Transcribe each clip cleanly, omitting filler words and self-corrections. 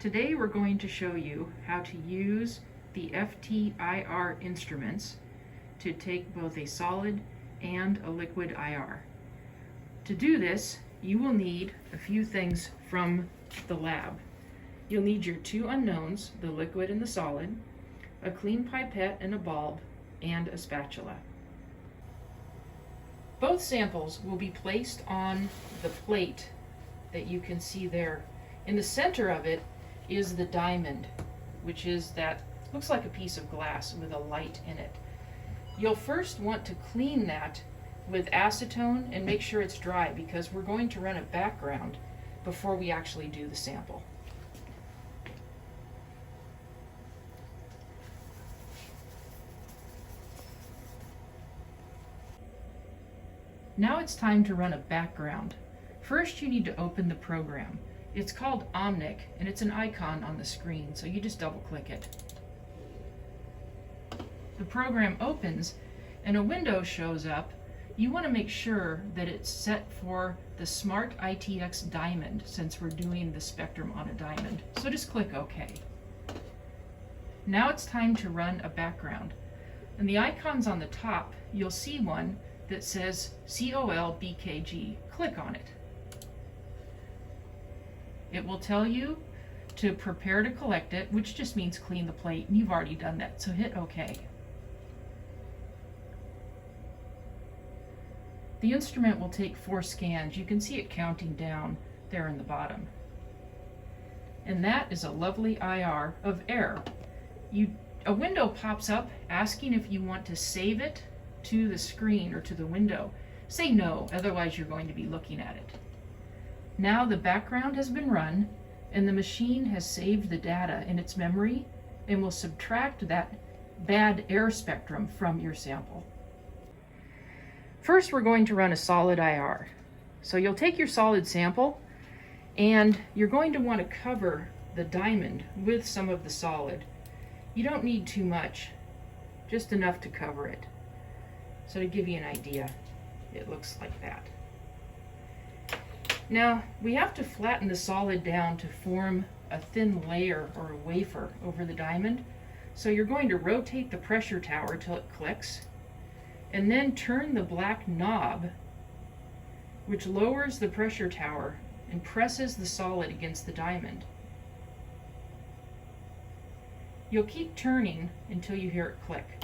Today we're going to show you how to use the FT-IR instruments to take both a solid and a liquid IR. To do this, you will need a few things from the lab. You'll need your two unknowns, the liquid and the solid, a clean pipette and a bulb, and a spatula. Both samples will be placed on the plate that you can see there. In the center of it is the diamond, which is that looks like a piece of glass with a light in it. You'll first want to clean that with acetone and make sure it's dry because we're going to run a background before we actually do the sample. Now it's time to run a background. First you need to open the program. It's called Omnic, and it's an icon on the screen, so you just double-click it. The program opens, and a window shows up. You want to make sure that it's set for the Smart ITX Diamond, since we're doing the spectrum on a diamond. So just click OK. Now it's time to run a background. And the icons on the top, you'll see one that says COL-BKG. Click on it. It will tell you to prepare to collect it, which just means clean the plate, and you've already done that, so hit OK. The instrument will take 4 scans. You can see it counting down there in the bottom. And that is a lovely IR of air. A window pops up asking if you want to save it to the screen or to the window. Say no, otherwise you're going to be looking at it. Now the background has been run and the machine has saved the data in its memory and will subtract that bad air spectrum from your sample. First we're going to run a solid IR. So you'll take your solid sample and you're going to want to cover the diamond with some of the solid. You don't need too much, just enough to cover it. So to give you an idea, it looks like that. Now, we have to flatten the solid down to form a thin layer or a wafer over the diamond. So you're going to rotate the pressure tower till it clicks, and then turn the black knob, which lowers the pressure tower and presses the solid against the diamond. You'll keep turning until you hear it click.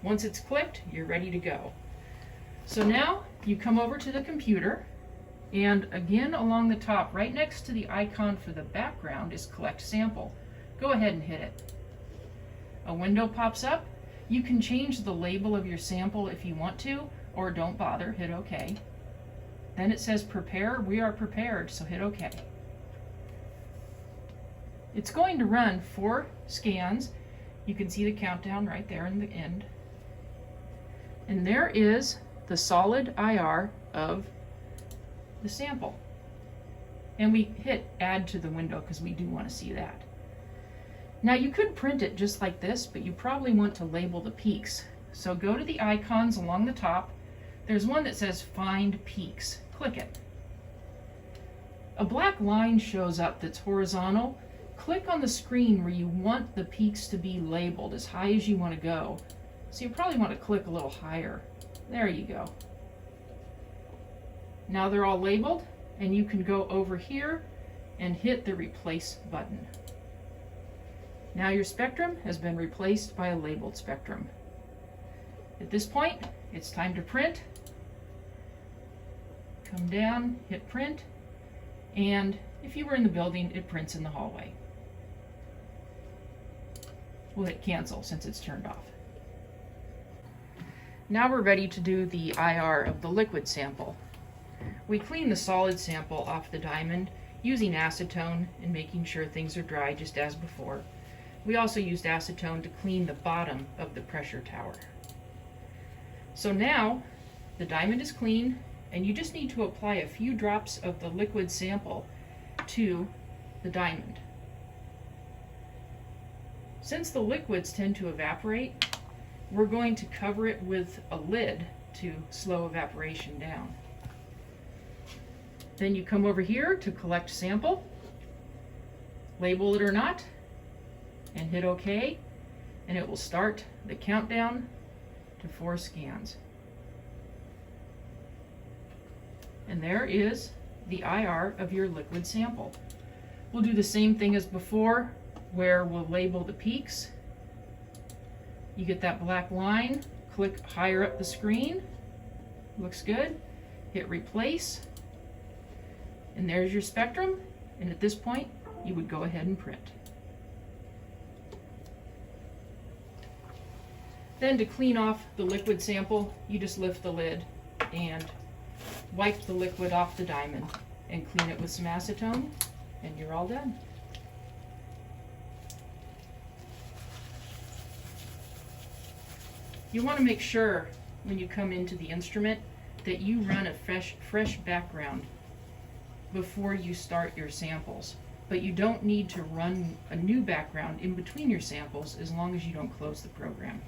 Once it's clicked, you're ready to go. So now you come over to the computer, and again along the top, right next to the icon for the background, is Collect Sample. Go ahead and hit it. A window pops up. You can change the label of your sample if you want to, or don't bother, hit OK. Then it says Prepare. We are prepared, so hit OK. It's going to run 4 scans. You can see the countdown right there in the end. And there is the solid IR of the sample. And we hit Add to the window because we do want to see that. Now you could print it just like this, but you probably want to label the peaks. So go to the icons along the top. There's one that says Find Peaks. Click it. A black line shows up that's horizontal. Click on the screen where you want the peaks to be labeled as high as you want to go. So you probably want to click a little higher. There you go. Now they're all labeled, and you can go over here and hit the Replace button. Now your spectrum has been replaced by a labeled spectrum. At this point, it's time to print. Come down, hit Print, and if you were in the building, it prints in the hallway. We'll hit Cancel since it's turned off. Now we're ready to do the IR of the liquid sample. We clean the solid sample off the diamond using acetone and making sure things are dry just as before. We also used acetone to clean the bottom of the pressure tower. So now the diamond is clean, and you just need to apply a few drops of the liquid sample to the diamond. Since the liquids tend to evaporate, we're going to cover it with a lid to slow evaporation down. Then you come over here to collect sample. label it or not, and hit OK, and it will start the countdown to 4 scans. And there is the IR of your liquid sample. We'll do the same thing as before, where we'll label the peaks. You get that black line, click higher up the screen, looks good, hit replace, and there's your spectrum, and at this point you would go ahead and print. Then to clean off the liquid sample, you just lift the lid and wipe the liquid off the diamond and clean it with some acetone, and you're all done. You want to make sure when you come into the instrument that you run a fresh background before you start your samples. But you don't need to run a new background in between your samples as long as you don't close the program.